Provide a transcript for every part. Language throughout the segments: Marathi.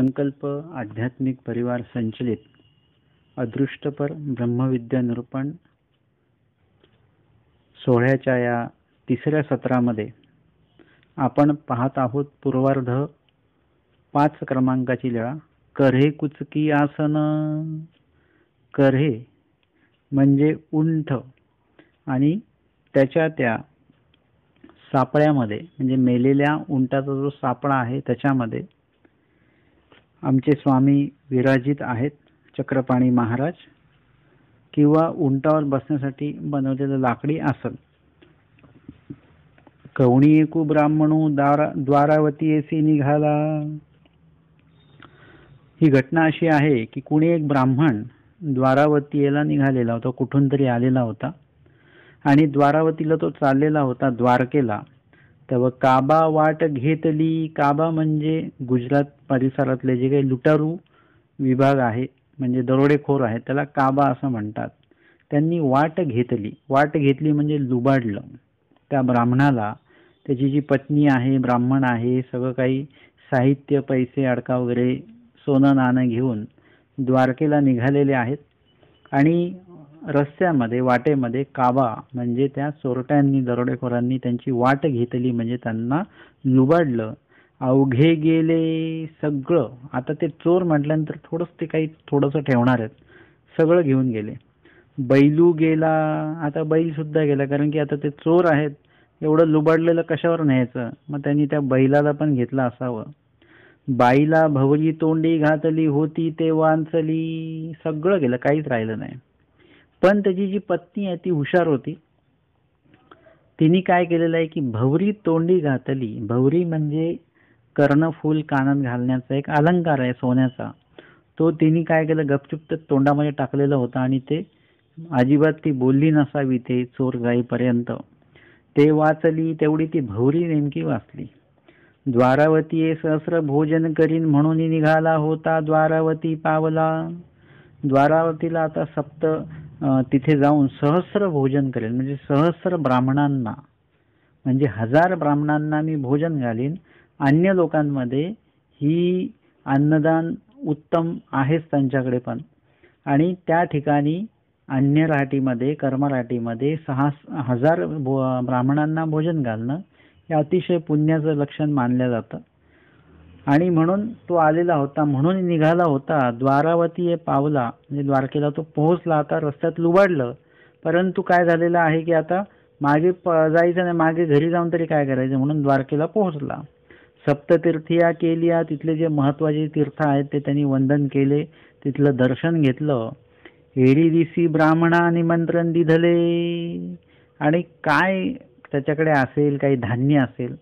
संकल्प आध्यात्मिक परिवार संचलित अदृष्टपर ब्रह्मविद्या निरूपण सोहळ्याच्या या तिसऱ्या सत्रामध्ये आपण पाहत आहोत पूर्वार्ध 5 क्रमांकाची लीळा करहे कुचकी आसन। करहे म्हणजे उंठ आणि त्याच्या त्या सापळ्यामध्ये म्हणजे मेलेल्या उंटाचा जो सापळा आहे त्याच्यामध्ये आमचे स्वामी विराजित आहेत, चक्रपाणी महाराज, किंवा उंटावर बसण्यासाठी बनवलेलं लाकडी आसन। कवणी एकू ब्राह्मणू द्वारावती येसी निघाला। ही घटना अशी आहे की कुणी एक ब्राह्मण द्वारावतीला निघालेला होता, कुठून तरी आलेला होता आणि द्वारावतीला तो चाललेला होता, द्वारकेला। तेव्हा काबा वाट घेतली। काबा म्हणजे गुजरात परिसरातले जे काही लुटारू विभाग आहे म्हणजे दरोडेखोर आहे त्याला काबा असं म्हणतात। त्यांनी वाट घेतली। वाट घेतली म्हणजे लुबाडलं त्या ब्राह्मणाला। त्याची जी पत्नी आहे, ब्राह्मण आहे, सगळं काही साहित्य, पैसे, अडका वगैरे सोनं नाणं घेऊन द्वारकेला निघालेले आहेत आणि रस्त्यामध्ये वाटेमध्ये काबा म्हणजे त्या चोरट्यांनी, दरोडेखोरांनी त्यांची वाट घेतली म्हणजे त्यांना लुबाडलं। अवघे गेले सगळं। आता ते चोर म्हटल्यानंतर थोडंसं ठेवणार आहेत, सगळं घेऊन गेले। बैलू गेला। आता बैल सुद्धा गेला, कारण की आता ते चोर आहेत, एवढं लुबाडलेलं कशावर न्यायचं, मग त्यांनी त्या बैलाला पण घेतलं असावं। बाईला भवरी तोंडी घातली होती ते वांचली। सगळं गेलं, काहीच राहिलं नाही। पण त्याची जी पत्नी आहे ती हुशार होती। तिने काय केलेलं आहे की भवरी तोंडी घातली। भवरी म्हणजे कर्णफूल कानात घालण्याचा एक अलंकार आहे सोन्याचा। तो तिने काय केलं, गपचूप तोंडामध्ये टाकलेला होता आणि ते अजिबात ती बोलली नसावी ते चोर जाईपर्यंत। ते वाचली, तेवढी ती भवरी नेमकी वाचली। द्वारावती सहस्र भोजन करीन म्हणून निघाला होता, द्वारावती पावला। द्वारावतीला आता तिथे जाऊन सहस्र भोजन करेल म्हणजे सहस्र ब्राह्मणांना म्हणजे 1000 ब्राह्मणांना मी भोजन घालीन। अन्य लोकांमध्ये ही अन्नदान उत्तम आहेच त्यांच्याकडे पण, आणि त्या ठिकाणी अन्य राहटीमध्ये, कर्मराहटीमध्ये 6000 ब्राह्मणांना भोजन घालणं हे अतिशय पुण्याचं लक्षण मानलं जातं। आणि म्हणून तो आलेला होता, म्हणून निघाला होता। द्वारावती पावला म्हणजे द्वारकेला तो पोहोचला। आता रस्त्यात लुबाडलं, परंतु काय झालेलं आहे की आता मागे जायचं नाही, मागे घरी जाऊन तरी काय करायचं, म्हणून द्वारकेला पोहोचला। सप्ततीर्थिया केलिया, तिथले जे महत्वाचे तीर्थ आहेत ते त्यांनी वंदन केले, तिथलं दर्शन घेतलं। एरी दिसी ब्राह्मणा निमंत्रण दिधले, आणि काय त्याच्याकडे असेल, काही धान्य असेल,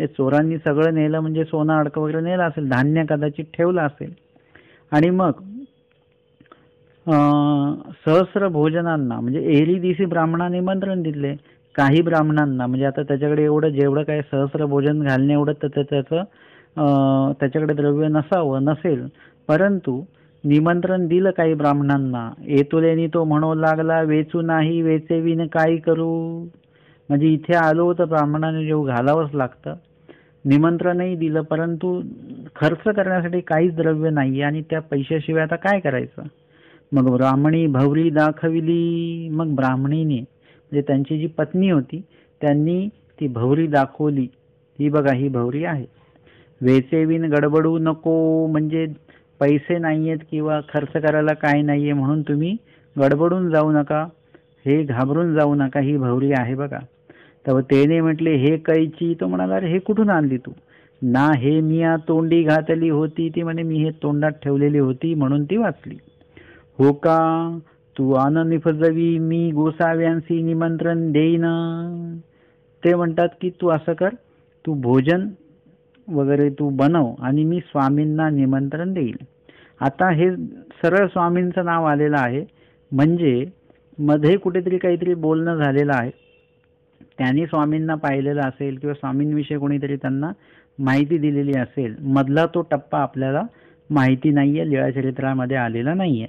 चोरांनी सगळं नेलं म्हणजे सोनं अडकं वगैरे नेलं असेल, धान्य कदाचित ठेवलं असेल। आणि मग सहस्र भोजनांना म्हणजे एरी दिसी ब्राह्मणा निमंत्रण दिले। काही ब्राह्मणांना म्हणजे आता त्याच्याकडे जेवढं काय सहस्र भोजन घालणे एवढं तर त्याच्याकडे द्रव्य नसेल, परंतु निमंत्रण दिलं काही ब्राह्मणांना। येतुलेनी तो म्हणू लागला, वेचू नाही वेचेविन काय करू। म्हणजे इथे आलो तर ब्राह्मणाने जेव घालावंच लागतं। निमंत्रणही दिलं परंतु खर्च करण्यासाठी काहीच द्रव्य नाही आणि त्या पैशाशिवाय आता काय करायचं। मग ब्राह्मणी भवरी दाखविली। मग ब्राह्मणीने म्हणजे त्यांची जी पत्नी होती त्यांनी ती भवरी दाखवली। ही बघा, ही भवरी आहे। वेचेविन गडबडू नको, म्हणजे पैसे नाहीयेत किंवा खर्च करायला काय नाहीये म्हणून तुम्ही गडबडून जाऊ नका, हे घाबरून जाऊ नका, ही भवरी आहे बघा। तेव्हा त्याने म्हटले, हे कैची? तो म्हणाला, अरे हे कुठून आणली तू? ना, हे मी तोंडी घातली होती। ती म्हणे, मी हे तोंडात ठेवलेली होती म्हणून ती वाचली। हो का, तू आन निफजवी, मी गोसाव्यांशी निमंत्रण देईन। ते म्हणतात की तू असं कर, तू भोजन वगैरे तू बनव आणि मी स्वामींना निमंत्रण देईल। आता हे सरळ स्वामींचं नाव आलेलं आहे, म्हणजे मध्ये कुठेतरी काहीतरी बोलणं झालेलं आहे, त्यांनी स्वामींना पाहिलेलं असेल किंवा स्वामींविषयी कोणीतरी त्यांना माहिती दिलेली असेल। मधला तो टप्पा आपल्याला माहिती नाहीये, लीळाचरित्रामध्ये आलेला नाहीये।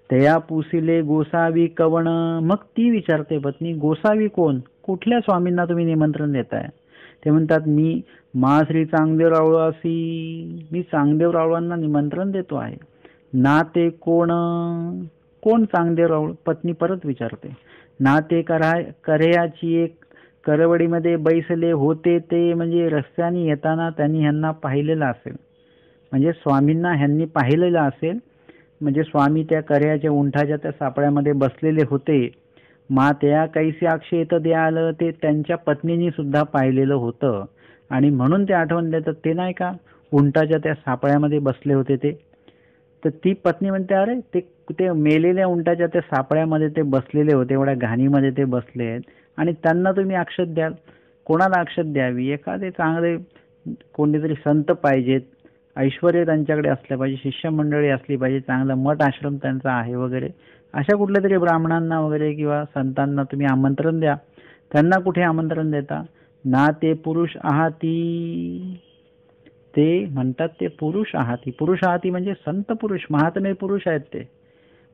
तया पुसिले गोसावी कवण, मग ती विचारते पत्नी, गोसावी कोण? कुठल्या स्वामींना तुम्ही निमंत्रण देताय? ते म्हणतात मी मा श्री चांगदेवरावळासी, मी चांगदेवरावांना निमंत्रण देतो आहे. ना ते कोण, कोण चांगदेवरावळ? पत्नी परत विचारते. ना ते कर्ह्याची एक करवडीमध्ये बैसले होते ते, म्हणजे रस्त्याने येताना त्यांनी ह्यांना पाहिलेलं असेल, म्हणजे स्वामींना ह्यांनी पाहिलेलं असेल. म्हणजे स्वामी त्या कर्ह्याच्या उंठाच्या त्या सापळ्यामध्ये बसलेले होते. मा त्या कैसी अक्षेत द्याल, ते त्यांच्या पत्नीने सुद्धा पाहिलेलं होतं आणि म्हणून ते आठवण देतात. ते नाही का उंटाच्या त्या सापळ्यामध्ये बसले होते ते. तर ती पत्नी म्हणते अरे ते मेलेल्या उंटाच्या त्या सापळ्यामध्ये ते बसलेले होते, एवढ्या घाणीमध्ये ते बसले आहेत आणि त्यांना तुम्ही अक्षत द्याल. कोणाला अक्षत द्यावी? एखादे चांगले कोणीतरी संत पाहिजेत, ऐश्वर्य त्यांच्याकडे असलं पाहिजे, शिष्यमंडळी असली पाहिजे, चांगला मठ आश्रम त्यांचा आहे वगैरे, अशा कुठल्या तरी ब्राह्मणांना वगैरे किंवा संतांना तुम्ही आमंत्रण द्या. त्यांना कुठे आमंत्रण देता? ना ते पुरुष आहाती, ते म्हणतात ते पुरुष आहाती. पुरुष आहाती म्हणजे संत पुरुष, महात्मे पुरुष आहेत ते.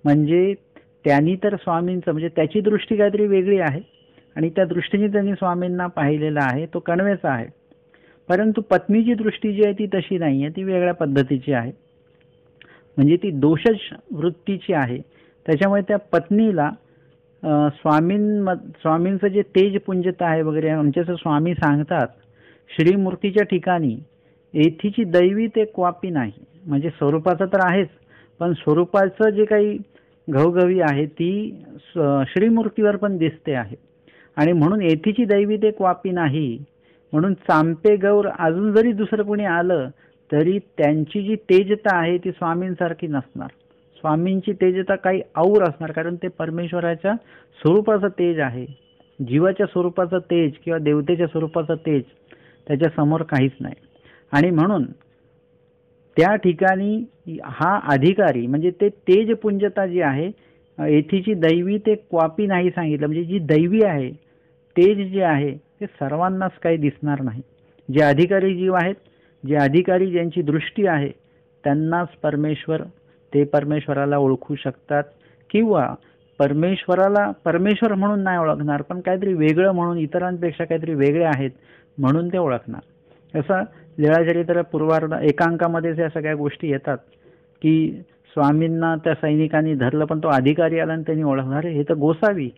म्हणजे त्यांनी तर स्वामींचं, म्हणजे त्याची दृष्टी काहीतरी वेगळी आहे आणि त्या दृष्टीने त्यांनी स्वामींना पाहिलेला आहे, तो कणवेचा आहे. परंतु पत्नीची दृष्टी जी आहे ती तशी नाही आहे, ती वेगळ्या पद्धतीची आहे, म्हणजे ती दोषच वृत्तीची आहे. त्याच्यामुळे त्या पत्नीला स्वामींचं जे तेजपुंजता आहे वगैरे, आमच्याचं स्वामी सांगतात श्रीमूर्तीच्या ठिकाणी येथीची दैवी ते क्वापी नाही. म्हणजे स्वरूपाचं तर आहेच, पण स्वरूपाचं जे काही घवघवी आहे ती श्रीमूर्तीवर पण दिसते आहे. आणि म्हणून येथीची दैवी ते क्वापी नाही, म्हणून चांपे गौर अजून जरी दुसरं कोणी आलं तरी त्यांची जी तेजता आहे ती स्वामींसारखी नसणार. स्वामींची तेजता काही और असणार, कारण ते परमेश्वराच्या स्वरूपाचं तेज आहे. जीवाच्या स्वरूपाचं तेज किंवा देवतेच्या स्वरूपाचं तेज त्याच्या समोर काहीच नाही. आणि म्हणून त्या ठिकाणी हा अधिकारी, म्हणजे ते तेजपुंजता जी आहे, येथीची दैवी ते क्वापी नाही सांगितलं, म्हणजे जी दैवी आहे, तेज जे आहे ते सर्वांनाच काही दिसणार नाही. जे अधिकारी जीव आहेत, जे अधिकारी ज्यांची दृष्टी आहे, त्यांनाच ते परमेश्वराला ओळखू शकतात. किंवा परमेश्वराला परमेश्वर म्हणून नाही ओळखणार, पण काहीतरी वेगळं म्हणून, इतरांपेक्षा काहीतरी वेगळे आहेत म्हणून ते ओळखणार. असं लीळाचरित्र पूर्वार्ध एकांकामध्ये या सगळ्या गोष्टी येतात की स्वामींना त्या सैनिकांनी धरलं, पण तो अधिकारी आला आणि त्यांनी ओळखणार हे तर गोसावी.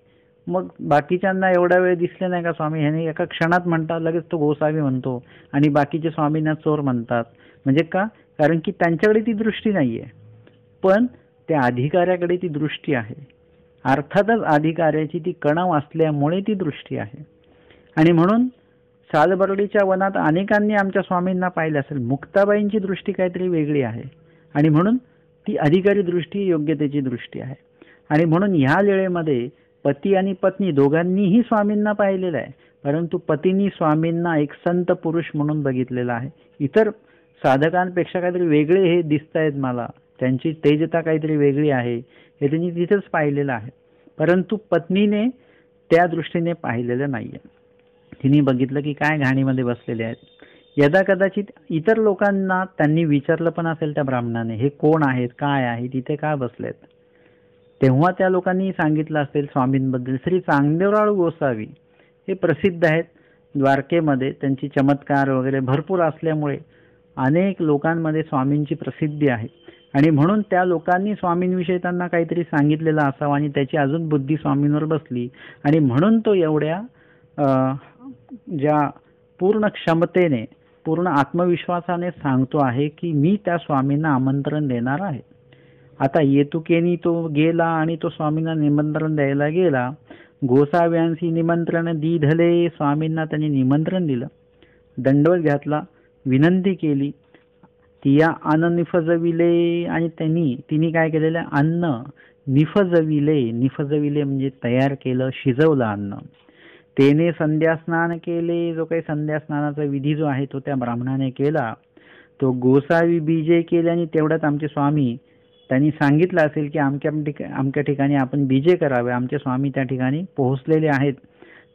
मग बाकीच्यांना एवढा वेळ दिसले नाही का स्वामी, ह्याने एका क्षणात म्हणतात, लगेच तो गोसावी म्हणतो आणि बाकीचे स्वामींना चोर म्हणतात. म्हणजे का? कारण की त्यांच्याकडे ती दृष्टी नाहीये, पण त्या अधिकाऱ्याकडे ती दृष्टी आहे. अर्थातच अधिकाऱ्याची ती कणव असल्यामुळे ती दृष्टी आहे. आणि म्हणून सालबर्डीच्या वनात अनेकांनी आमच्या स्वामींना पाहिलं असेल, मुक्ताबाईंची दृष्टी काहीतरी वेगळी आहे आणि म्हणून ती अधिकारी दृष्टी योग्यतेची दृष्टी आहे. आणि म्हणून ह्या वेळेमध्ये पती आणि पत्नी दोघांनीही स्वामींना पाहिलेलं आहे, परंतु पतींनी स्वामींना एक संत पुरुष म्हणून बघितलेला आहे. इतर साधकांपेक्षा काहीतरी वेगळे हे दिसत आहेत मला, त्यांची तेजता काहीतरी वेगळी आहे हे त्यांनी तिथेच पाहिलेलं आहे. परंतु पत्नीने त्या दृष्टीने पाहिलेलं नाहीये. तिने बघितलं की काय घाणीमध्ये बसलेले आहेत. यदा कदाचित इतर लोकांना त्यांनी विचारलं पण असेल त्या ब्राह्मणाने, हे कोण आहेत, काय आहे, तिथे का बसलेत, तेव्हा त्या लोकांनी सांगितलं असेल स्वामींबद्दल. श्री चांगदेवराव गोसावी हे प्रसिद्ध आहेत द्वारकेमध्ये, त्यांची चमत्कार वगैरे भरपूर असल्यामुळे अनेक लोकांमध्ये स्वामींची प्रसिद्धी आहे. आणि म्हणून त्या लोकांनी स्वामींविषयी त्यांना काहीतरी सांगितलेलं असावं आणि त्याची अजून बुद्धी स्वामींवर बसली आणि म्हणून तो एवढ्या ज्या पूर्ण क्षमतेने, पूर्ण आत्मविश्वासाने सांगतो आहे की मी त्या स्वामींना आमंत्रण देणार आहे. आता येतुकेनी तो गेला आणि तो स्वामींना निमंत्रण द्यायला गेला. गोसाव्यांशी निमंत्रण दिधले, स्वामींना त्यांनी निमंत्रण दिलं, दंडवत घातला, विनंती केली. तिया अन्न निफजविले, आणि तिने काय केलेलं, अन्न निफजविले म्हणजे तयार केलं, शिजवलं अन्न. तेने संध्यास्नान केले, जो काही संध्यास्नानाचा विधी जो आहे तो त्या ब्राह्मणाने केला. तो गोसावी बीजे केले आणि तेवढ्यात आमचे स्वामी, त्यांनी सांगितलं असेल की अमक्या ठिकाणी आपण बीजे करावे, आमचे स्वामी त्या ठिकाणी पोहोचलेले आहेत.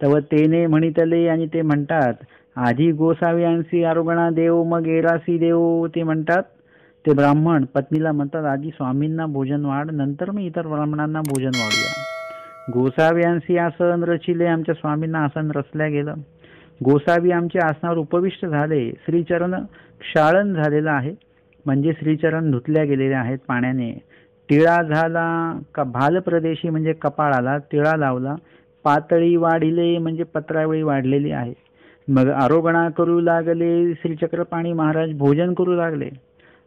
तेव्हा तेने म्हणितले, आणि ते म्हणतात आधी गोसाव्यांशी आरोगणा देव मग एरासी देव. ते म्हणतात, ते ब्राह्मण पत्नीला म्हणतात आधी स्वामींना भोजन वाढ, नंतर मग इतर ब्राह्मणांना भोजन वाढूया. गोसाव्यांशी आसन रचिले, आमच्या स्वामींना आसन रचल्या गेलं. गोसावी आमचे आसनावर उपविष्ट झाले. श्रीचरण क्षाळन झालेला आहे, म्हणजे श्रीचरण धुतल्या गेलेले आहेत पाण्याने. टिळा झाला का भाल प्रदेशी म्हणजे कपाळाला टिळा लावला. पातळी वाढिले म्हणजे पत्रावळी वाढलेली आहे. मग आरोगणा करू लागले. श्रीचक्रपाणी महाराज भोजन करू लागले.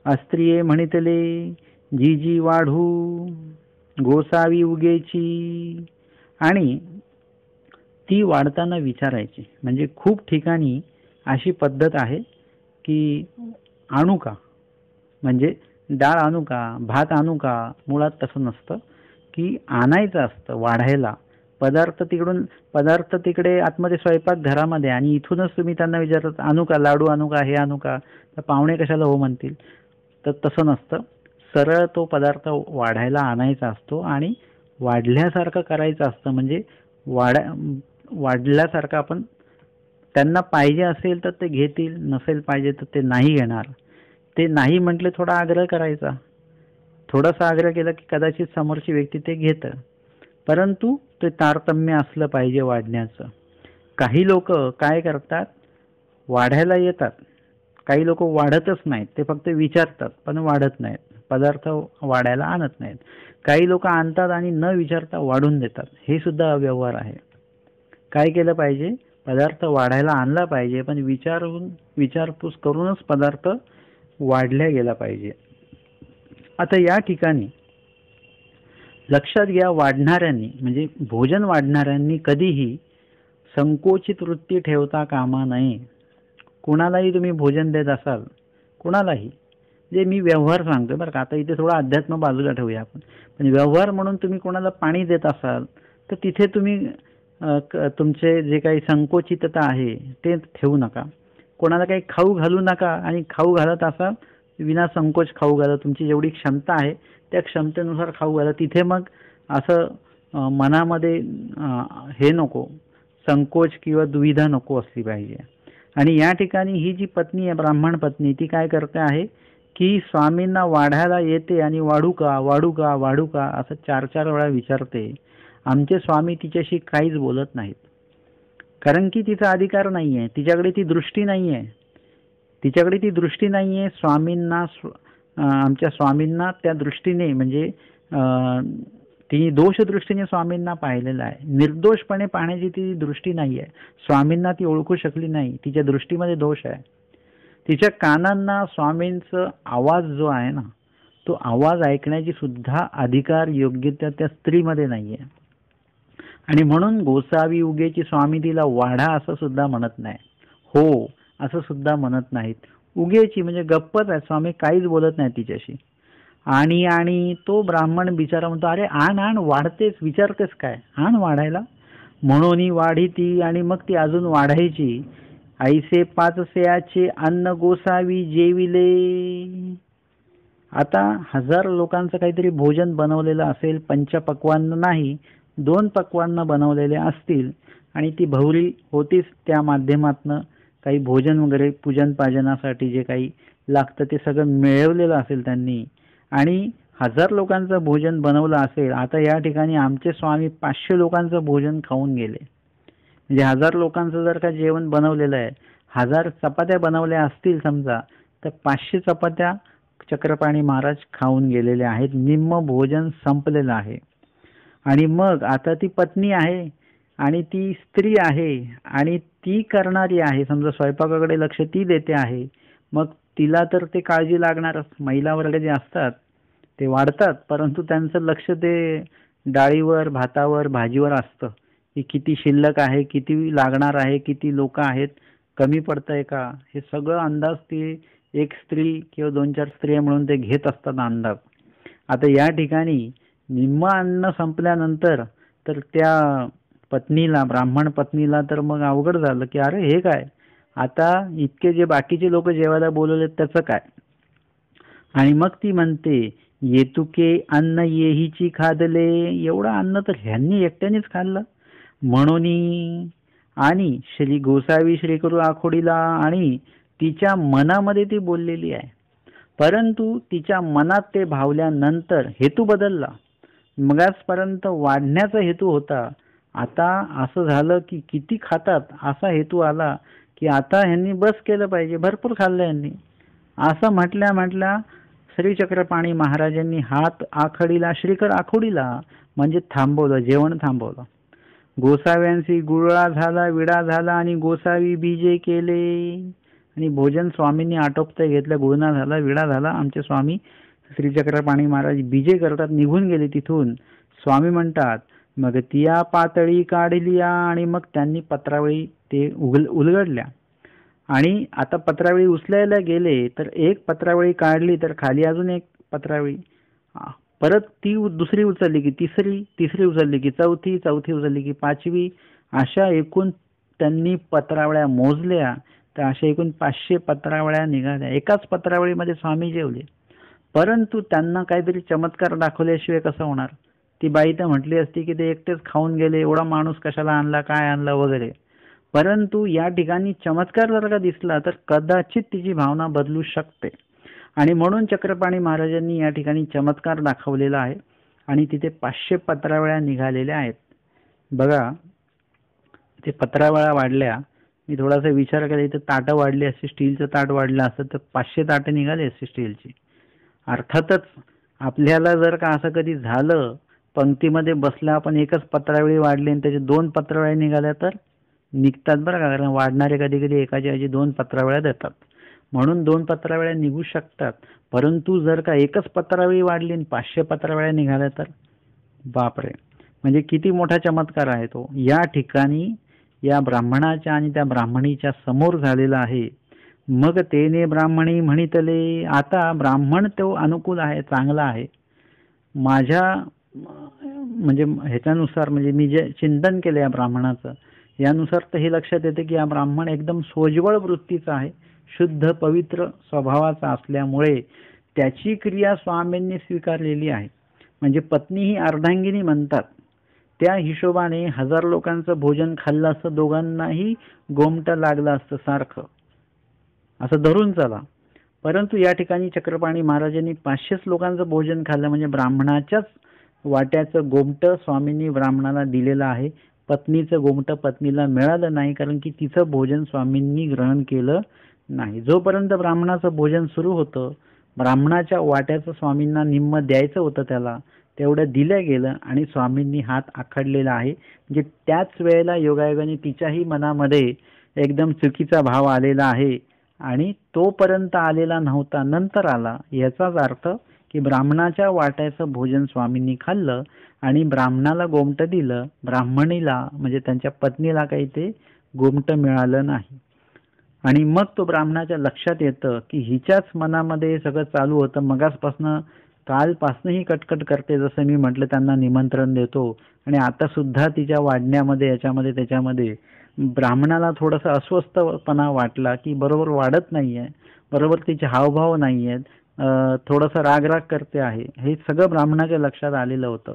अस्त्रिये म्हणितले जी जी वाढू गोसावी उगेची. आणि ती वाढताना विचारायची. म्हणजे खूप ठिकाणी अशी पद्धत आहे की आणू का, म्हणजे डाळ आणू का, भात आणू का. मुळात तसं नसतं की आणायचं असतं वाढायला. पदार्थ तिकडे आतमध्ये स्वयंपाक घरामध्ये, आणि इथूनच तुम्ही त्यांना विचारतात आणू का, लाडू आणू का, हे आणू का, तर पाहुणे कशाला हो म्हणतील. तर तसं नसतं. सरळ तो पदार्थ वाढायला आणायचा असतो आणि वाढल्यासारखं करायचं असतं. म्हणजे वाढल्यासारखं आपण त्यांना पाहिजे असेल तर ते घेतील, नसेल पाहिजे तर ते नाही घेणार. ते नाही म्हटले थोडा आग्रह करायचा. थोडासा आग्रह केला की कदाचित समोरची व्यक्ती ते घेतं, परंतु ते तारतम्य असलं पाहिजे वाढण्याचं. काही लोक काय करतात, वाढायला येतात. काही लोक वाढतच नाहीत, ते फक्त विचारतात पण वाढत नाहीत, पदार्थ वाढायला आणत नाहीत. काही लोक आणतात आणि न विचारता वाढून देतात. हे सुद्धा अव्यवहार आहे. काय केलं पाहिजे, पदार्थ वाढायला आणला पाहिजे, पण विचारपूस करूनच पदार्थ वाढल्या गेला पाहिजे. आता या ठिकाणी लक्षात घ्या, वाढणाऱ्यांनी म्हणजे भोजन वाढणाऱ्यांनी कधीही संकोचित वृत्ती ठेवता कामा नये. कुणालाही तुम्ही भोजन देत असाल, कुणालाही, जे मी व्यवहार सांगतोय बरं का, आता इथे थोडा अध्यात्म बाजूला ठेवूया आपण, पण व्यवहार म्हणून तुम्ही कोणाला पाणी देत असाल तर तिथे तुम्ही तुमचे जे काही संकोचितता आहे ते ठेवू नका. कोणाला काही खाऊ घालू नका, आणि खाऊ घालत असाल विना संकोच खाऊ घाला. तुमची जेवढी क्षमता आहे त्या क्षमतेनुसार खाऊ घाला. तिथे मग असं मनामध्ये हे नको, संकोच किंवा दुविधा नको असली पाहिजे. आणि या ठिकाणी ही जी पत्नी आहे, ब्राह्मण पत्नी, ती काय करते आहे की स्वामींना वाढायला येते आणि वाढू का वाढू का वाढू का असं 4-4 वेळा विचारते. आमचे स्वामी तिच्याशी काहीच बोलत नाहीत, कारण की तिचा अधिकार नाही आहे, तिच्याकडे ती दृष्टी नाही आहे. तिच्याकडे ती दृष्टी नाही आहे. स्वामींना आमच्या स्वामींना त्या दृष्टीने म्हणजे तिने दोष दृष्टीने स्वामींना पाहिलेलं आहे. निर्दोषपणे पाहण्याची ती दृष्टी नाही आहे. स्वामींना ती ओळखू शकली नाही, तिच्या दृष्टीमध्ये दोष आहे. तिच्या कानांना स्वामींचा आवाज जो आहे ना, तो आवाज ऐकण्याची सुद्धा अधिकार योग्यता त्या स्त्रीमध्ये नाही आहे. आणि म्हणून गोसावी उगेची स्वामी तिला वाढा असं सुद्धा म्हणत नाही, हो असं सुद्धा म्हणत नाहीत. उगेची म्हणजे गप्पच आहे, स्वामी काहीच बोलत नाही तिच्याशी. आणि तो ब्राह्मण बिचारा म्हणतो, अरे आण आण, वाढतेच, विचारतेस काय, आण वाढायला. म्हणून वाढी ती, आणि मग ती अजून वाढायची. ऐसे 5 सेयाचे अन्न गोसावी जेविले. आता 1000 लोकांचं काहीतरी भोजन बनवलेलं असेल, पंचपक्वान्न नाही, 2 पक्वान्न बनवलेले असतील, आणि ती भौरी होतीच त्या माध्यमातनं काही भोजन वगैरे पूजन पाजनासाठी जे काही लागतं ते सगळं मिळवलेलं असेल त्यांनी, आणि 1000 लोकांचं भोजन बनवलं असेल. आता या ठिकाणी आमचे स्वामी 500 लोकांचं भोजन खाऊन गेले. म्हणजे 1000 लोकांचं जर का जेवण बनवलेलं आहे, 1000 चपात्या बनवल्या असतील समजा, तर 500 चपात्या चक्रपाणी महाराज खाऊन गेलेले आहेत. निम्म भोजन संपलेलं आहे. आणि मग आता ती पत्नी आहे आणि ती स्त्री आहे आणि ती करणारी आहे, समजा स्वयंपाकाकडे लक्ष ती देते आहे, मग तिला तर ते काळजी लागणारच. महिला वर्ग जे असतात ते वाढतात, परंतु त्यांचं लक्ष ते डाळीवर, भातावर, भाजीवर असतं की किती शिल्लक आहे, किती लागणार आहे, किती लोक आहेत, कमी पडतंय का, हे सगळं अंदाज ती एक स्त्री किंवा 2-4 स्त्रिया म्हणून ते घेत असतात अंदाज. आता या ठिकाणी निम्म अन्न संपल्यानंतर तर त्या पत्नीला, ब्राह्मण पत्नीला तर मग अवघड झालं की अरे हे काय, आता इतके जे बाकीचे लोक जेवायला बोलवले त्याचं काय. आणि मग ती म्हणते, येतुके अन्न येहीची खादले. एवढं अन्न तर ह्यांनी एकट्यानेच खाल्लं म्हणून. आणि श्री गोसावी श्रीकरू आखोडीला, आणि तिच्या मनामध्ये ती बोललेली आहे, परंतु तिच्या मनात ते भावल्यानंतर हेतू बदलला. मगासपर्यंत वाढण्याचा हेतू होता, आता असं झालं की किती खातात असा हेतू आला की आता ह्यांनी बस केलं पाहिजे, भरपूर खाल्लं यांनी. असं म्हटल्या म्हटल्या श्रीचक्रपाणी महाराजांनी हात आखडीला, श्रीकर आखोडीला म्हणजे थांबवलं, जेवण थांबवलं. गोसाव्यांशी गुळा झाला, विडा झाला आणि गोसावी बीजे केले. आणि भोजन स्वामींनी आटोपता घेतलं, गुळणा झाला, विडा झाला. आमचे स्वामी श्रीचक्रपाणी महाराज बीजे करतात, निघून गेले तिथून. स्वामी म्हणतात मग तिया पातळी काढलिया, आणि मग त्यांनी पत्रावळी ते उलगडल्या. आणि आता पत्रावळी उचलायला गेले तर एक पत्रावळी काढली तर खाली अजून एक पत्रावळी, परत ती दुसरी उचलली की तिसरी, तिसरी उचलली की चौथी, चौथी उचलली की पाचवी. अशा एकूण त्यांनी पत्रावळ्या मोजल्या तर अशा एकूण 500 पत्रावळ्या निघाल्या. एकाच पत्रावळीमध्ये स्वामी जेवले. परंतु त्यांना काहीतरी चमत्कार दाखवल्याशिवाय कसं होणार. ती बाई तर म्हटली असती की ते एकटेच खाऊन गेले, एवढा माणूस कशाला आणला, काय आणला वगैरे. परंतु या ठिकाणी चमत्कार जर का दिसला तर कदाचित तिची भावना बदलू शकते. आणि म्हणून चक्रपाणी महाराजांनी या ठिकाणी चमत्कार दाखवलेला आहे आणि तिथे 500 पत्रावळ्या निघालेल्या आहेत. बघा, ते पत्रावळ्या वाढल्या. मी थोडासा विचार केला, इथं ताटं वाढली असते, स्टीलचं ताट वाढलं असतं तर 500 ताटं निघाली असते स्टीलची. अर्थातच आपल्याला जर का असं कधी झालं, पंक्तीमध्ये बसला आपण, एकच पत्रावळी वाढली आणि त्याचे 2 पत्रावळ्या निघाल्या तर निघतात बरं का, कारण वाढणारे कधी कधी एकाच्या ऐवजी 2 पत्रावळ्या देतात, म्हणून 2 पत्रावळ्या निघू शकतात. परंतु जर का एकच पत्रावळी वाढली आणि 500 पत्रावळ्या निघाल्या तर बापरे, म्हणजे किती मोठा चमत्कार आहे तो या ठिकाणी या ब्राह्मणाच्या आणि त्या ब्राह्मणीच्या समोर झालेला आहे. मग तेने ब्राह्मणी म्हणितले, आता ब्राह्मण तो अनुकूल आहे, चांगला आहे. माझ्या म्हणजे ह्याच्यानुसार, म्हणजे मी जे चिंतन केलं या ब्राह्मणाचं, यानुसार तर हे लक्षात येते की हा ब्राह्मण एकदम सोज्वळ वृत्तीचा आहे, शुद्ध पवित्र स्वभावाचा असल्यामुळे त्याची क्रिया स्वामींनी स्वीकारलेली आहे. म्हणजे पत्नी ही अर्धांगिनी म्हणतात, त्या हिशोबाने 1000 लोकांचं भोजन खाल्लं असतं, दोघांनाही गोमटं लागलं असतं सारखं, असं धरून चला. परंतु या ठिकाणी चक्रपाणी महाराजांनी 500 लोकांचं भोजन खाल्लं, म्हणजे ब्राह्मणाच्याच वाट्याचं गोमटं स्वामींनी ब्राह्मणाला दिलेलं आहे. पत्नीचं गोमटं पत्नीला मिळालं नाही, कारण की तिचं भोजन स्वामींनी ग्रहण केलं नाही. जोपर्यंत ब्राह्मणाचं भोजन सुरू होतं, ब्राह्मणाच्या वाट्याचं स्वामींना निम्म द्यायचं होतं, त्याला तेवढं दिलं गेलं आणि स्वामींनी हात आखडलेला आहे. म्हणजे त्याच वेळेला योगायोगाने तिच्याही मनामध्ये एकदम चुकीचा भाव आलेला आहे आणि तोपर्यंत आलेला नव्हता, नंतर आला. याचाच अर्थ की ब्राह्मणाच्या वाट्याचं भोजन स्वामींनी खाल्लं आणि ब्राह्मणाला गोमटं दिलं, ब्राह्मणीला म्हणजे त्यांच्या पत्नीला काही ते गोमटं मिळालं नाही. आणि मग तो ब्राह्मणाच्या लक्षात येतं की हिच्याच मनामध्ये सगळं चालू होतं, मगासपासनं कालपासनंही कटकट करते, जसं मी म्हटलं त्यांना निमंत्रण देतो, आणि आता सुद्धा तिच्या वाढण्यामध्ये याच्यामध्ये त्याच्यामध्ये ब्राह्मणाला थोडासा अस्वस्थपणा वाटला की बरोबर वाढत नाही आहे, बरोबर तिचे हावभाव नाही आहेत, थोडंसं रागराग करते आहे. हे सगळं ब्राह्मणाच्या लक्षात आलेलं होतं.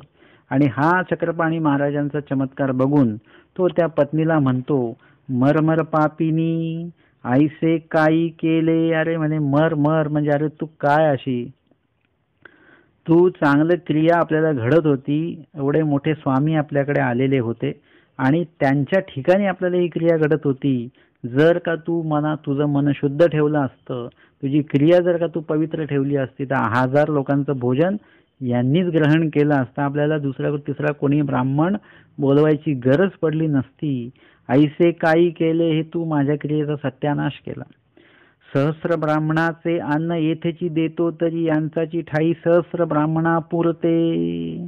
आणि हा चक्रपाणी महाराजांचा चमत्कार बघून तो त्या पत्नीला म्हणतो, मरमर पापिनी आईसे काही केले. अरे म्हणे मर मर म्हणजे अरे तू काय अशी, तू चांगलं क्रिया आपल्याला घडत होती, एवढे मोठे स्वामी आपल्याकडे आलेले होते आणि त्यांच्या ठिकाणी आपल्याला ही क्रिया घडत होती. जर का तू तुझं मन शुद्ध ठेवलं असतं, तुझी क्रिया जर का तू पवित्र ठेवली असती तर 1000 लोकांचं भोजन यांनीच ग्रहण केलं असतं, आपल्याला दुसरा तिसरा कोणी ब्राह्मण बोलवायची गरज पडली नसती. ऐसे काही केले, हे तू माझ्या क्रियेचा सत्यानाश केला. सहस्र ब्राह्मणाचे अन्न येथेची देतो तरी यांचाची ठाई सहस्र ब्राह्मणा पुरते.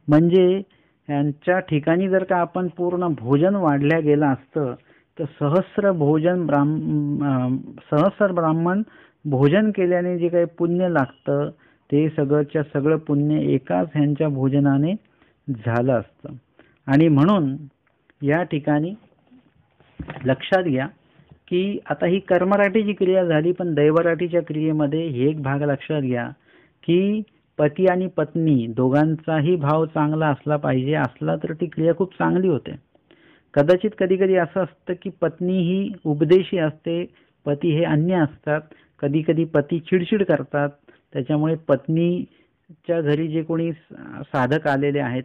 म्हणजे यांच्या ठिकाणी जर का आपण पूर्ण भोजन वाढल्या गेलं असतं तर सहस्र ब्राह्मण भोजन केल्याने जे काही पुण्य लागतं ते सगळंच्या सगळं पुण्य एकाच ह्यांच्या भोजनाने झालं असतं. आणि म्हणून या ठिकाणी लक्षात घ्या की आता ही कर्मराठीची क्रिया झाली, पण दैवराठीच्या क्रियेमध्ये हे एक भाग लक्षात घ्या की पती आणि पत्नी दोघांचाही भाव चांगला असला पाहिजे, असला तर ती क्रिया खूप चांगली होते. कदाचित कधी कधी असं असतं की पत्नी ही उपदेशी असते, पती हे अन्य असतात. कधी कधी पती चिडचिड करतात, त्याच्यामुळे पत्नीच्या घरी जे कोणी साधक आलेले आहेत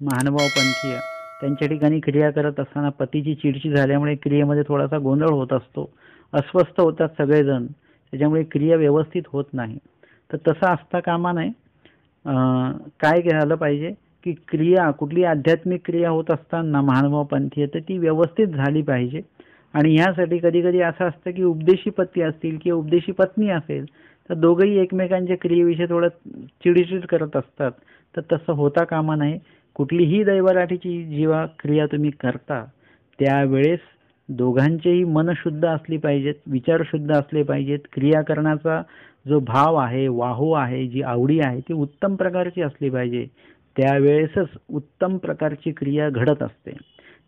महानुभाव पंथीय त्यांच्या ठिकाणी क्रिया करत असताना पतीची चिडचिड झाल्यामुळे क्रियेमध्ये थोडासा गोंधळ होत असतो, अस्वस्थ होतात सगळेजण, त्याच्यामुळे क्रिया व्यवस्थित होत नाही. तर तसं असता कामा नये. काय झालं पाहिजे की क्रिया, कुठली आध्यात्मिक क्रिया होत असताना महानुभावपंथीय, तर ती व्यवस्थित झाली पाहिजे. आणि ह्यासाठी कधी कधी असं असतं की उपदेशी पती असतील किंवा उपदेशी पत्नी असेल, तर दोघंही एकमेकांच्या क्रियेविषयी थोडं चिडचिड करत असतात. तर तसं होता कामा नये. कुठलीही दैवराठीची जेव्हा क्रिया तुम्ही करता त्यावेळेस दोघांचेही मन शुद्ध असली पाहिजेत, विचार शुद्ध असले पाहिजेत, क्रिया करण्याचा जो भाव आहे, वाहू आहे, जी आवडी आहे ती उत्तम प्रकारची असली पाहिजे. त्यावेळेसच उत्तम प्रकारची क्रिया घडत असते.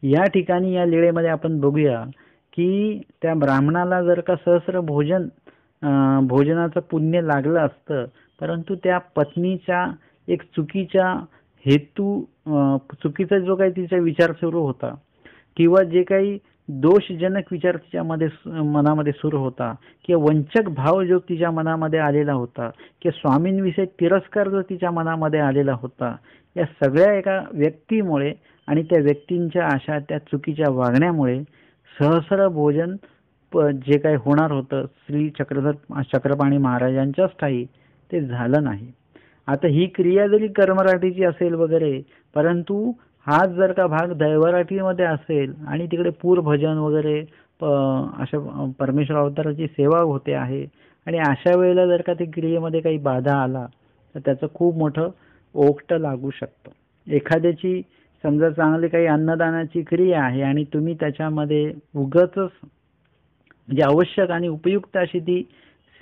या ठिकाणी या लीळेमध्ये आपण बघूया की त्या ब्राह्मणाला जर का सहस्र भोजनाचं पुण्य लागलं असतं, परंतु त्या पत्नीच्या एक चुकीच्या हेतू, चुकीचा जो काही तिचा विचार सुरू होता किंवा जे काही दोषजनक विचार तिच्या मनामध्ये सुरू होता किंवा वंचक भाव जो तिच्या मनामध्ये आलेला होता किंवा स्वामींविषयी तिरस्कार जो तिच्या मनामध्ये आलेला होता, या सगळ्या एका व्यक्तीमुळे आणि त्या व्यक्तींच्या अशा त्या चुकीच्या वागण्यामुळे सहस्र भोजन जे काही होणार होतं श्री चक्रपाणी महाराजांच्याच ठायी ते झालं नाही. आता ही क्रिया जरी कर्मराठीची असेल वगैरे, परंतु हाच जर का भाग दैवराठीमध्ये असेल आणि तिकडे पूर भजन वगैरे अशा परमेश्वर अवताराची सेवा होते आहे, आणि अशा वेळेला जर का ते क्रियेमध्ये काही बाधा आला तर त्याचं खूप मोठं ओक्ट लागू शकतं. एखाद्याची समजा चांगली काही अन्नदानाची क्रिया आहे आणि तुम्ही त्याच्यामध्ये उगाचच म्हणजे आवश्यक आणि उपयुक्त अशी ती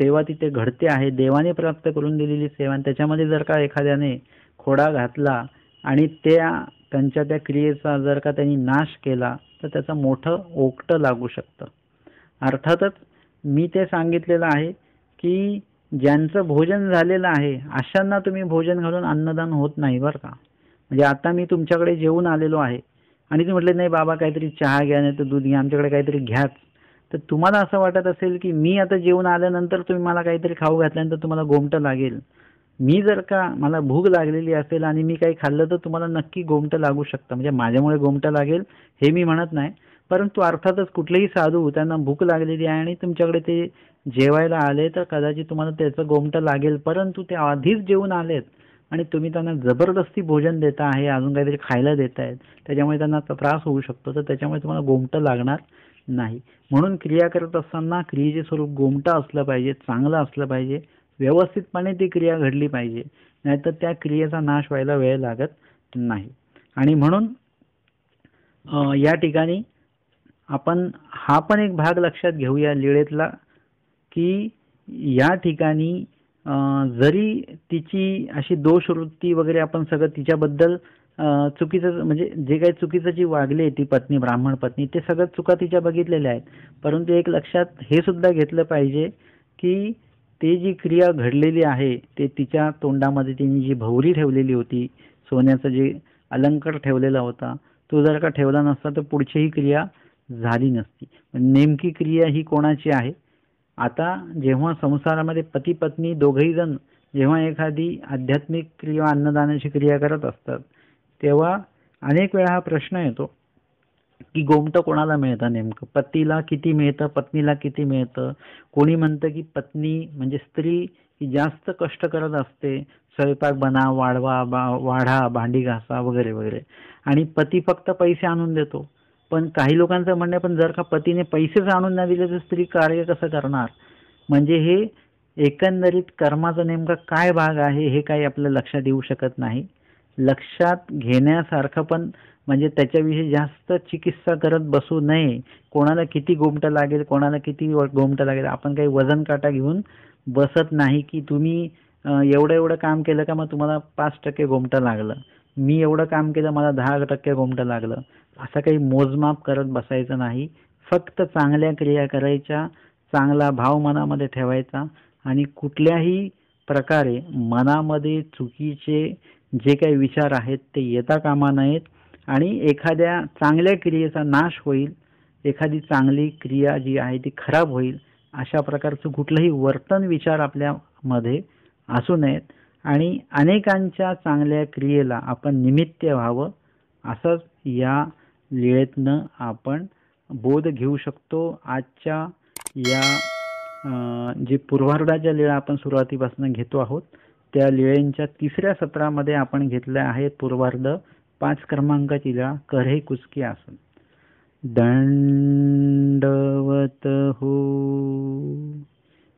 सेवा तिथे घडते आहे, देवाने प्राप्त करून दिलेली सेवा, आणि त्याच्यामध्ये जर का एखाद्याने खोडा घातला आणि त्यांच्या त्या क्रियेचा जर का त्यांनी नाश केला तर त्याचं मोठं ओक्ट लागू शकतं. अर्थातच मी ते सांगितलेलं आहे की ज्यांचं भोजन झालेलं आहे अशांना तुम्ही भोजन घालून अन्नदान होत नाही बरं का. म्हणजे आता मी तुमच्याकडे जेवून आलेलो आहे आणि तुम्ही म्हटले नाही बाबा काहीतरी चहा घ्या, नाही तर दूध घ्या, आमच्याकडे काहीतरी घ्याच, तर तुम्हाला असं वाटत असेल की मी आता जेवून आल्यानंतर तुम्ही मला काहीतरी खाऊ घातल्यानंतर तुम्हाला गोमटं लागेल. मी जर का मला भूक लागलेली असेल आणि मी काही खाल्लं तर तुम्हाला नक्की गोमटं लागू शकतं. म्हणजे माझ्यामुळे गोमटं लागेल हे मी म्हणत नाही, परंतु अर्थातच कुठलेही साधू त्यांना भूक लागलेली आहे आणि तुमच्याकडे ते जेवायला आले तर कदाचित तुम्हाला त्याचं गोमटं लागेल, परंतु ते आधीच जेवून आलेत आणि तुम्ही त्यांना जबरदस्ती भोजन देता आहे, अजून काहीतरी खायला देत आहेत, त्याच्यामुळे त्यांना त्रास होऊ शकतो, तर त्याच्यामुळे तुम्हाला गोमटं लागणार नाही. म्हणून क्रिया करत असताना क्रियेचे स्वरूप गोमटं असलं पाहिजे, चांगलं असलं पाहिजे, व्यवस्थितपणे ती क्रिया घडली पाहिजे, नाहीतर त्या क्रियेचा नाश व्हायला वेळ लागत नाही. आणि म्हणून या ठिकाणी आपण हा पण एक भाग लक्षात घेऊया लीळेतला की या ठिकाणी जरी तिची अशी दोषवृत्ती वगैरे आपण सगळं तिच्याबद्दल चुकीचं म्हणजे जे काही चुकीचं जी वागली ती पत्नी, ब्राह्मण पत्नी, ते सगळं चुका तिच्या बघितलेल्या आहेत, परंतु एक लक्षात हे सुद्धा घेतलं पाहिजे की ते जी क्रिया घडलेली आहे ते तिच्या तोंडामध्ये तिने जी भौरी ठेवलेली होती, सोन्याचा जे अलंकार ठेवलेला होता, तो जर का ठेवला नसता तर पुढची ही क्रिया झाली नसती. नेमकी क्रिया ही कोणाची आहे? आता जेव्हा संसारामध्ये पती पत्नी दोघेही जण जेव्हा एखादी आध्यात्मिक किंवा अन्नदानाची क्रिया करत असतात तेव्हा अनेक वेळा हा प्रश्न येतो की गोमटं कोणाला मिळतं, नेमकं पतीला किती मिळतं, पत्नीला किती मिळतं. कोणी म्हणतं की पत्नी म्हणजे स्त्री ही जास्त कष्ट करत असते, स्वयंपाक बनवा, वाढा, भांडी घासा वगैरे वगैरे, आणि पती फक्त पैसे आणून देतो. पण काही लोकांचं म्हणणं पण जर का पतीने पैसेच आणून नाही दिले तर स्त्री कार्य कसं करणार. म्हणजे हे एकंदरीत कर्माचा नेमका काय भाग आहे हे काही आपल्या लक्षात येऊ शकत नाही. लक्षात घेण्यासारखं पण म्हणजे त्याच्याविषयी जास्त चिकित्सा करत बसू नये. कोणाला किती गोमटं लागेल, कोणाला किती गोमटं लागेल, आपण काही वजन काटा घेऊन बसत नाही की तुम्ही एवढं काम केलं का मग तुम्हाला 5% गोमटं लागलं, मी एवढं काम केलं मला 10% गोमटं लागलं, असं काही मोजमाप करत बसायचं नाही. फक्त चांगल्या क्रिया करायच्या, चांगला भाव मनामध्ये ठेवायचा, आणि कुठल्याही प्रकारे मनामध्ये चुकीचे जे काही विचार आहेत ते येता कामा नयेत, आणि एखाद्या चांगल्या क्रियेचा नाश होईल, एखादी चांगली क्रिया जी आहे ती खराब होईल, अशा प्रकारचं कुठलंही वर्तन विचार आपल्यामध्ये असू नयेत. आणि अनेकांच्या चांगल्या क्रियेला आपण निमित्त व्हावं, असंच या लीळेतनं आपण बोध घेऊ शकतो. आजच्या या जे पूर्वार्धाच्या लीळा आपण सुरुवातीपासून घेतो आहोत त्या लीळेंच्या तिसऱ्या सत्रामध्ये आपण घेतल्या आहेत पूर्वार्ध 5 क्रमांकाची लीळा करे कुचके आसन. दंडवत हो.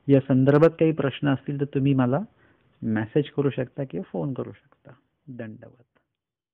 या संदर्भात काही प्रश्न असतील तर तुम्ही मला मेसेज करू शकता किंवा फोन करू शकता. दंडवत.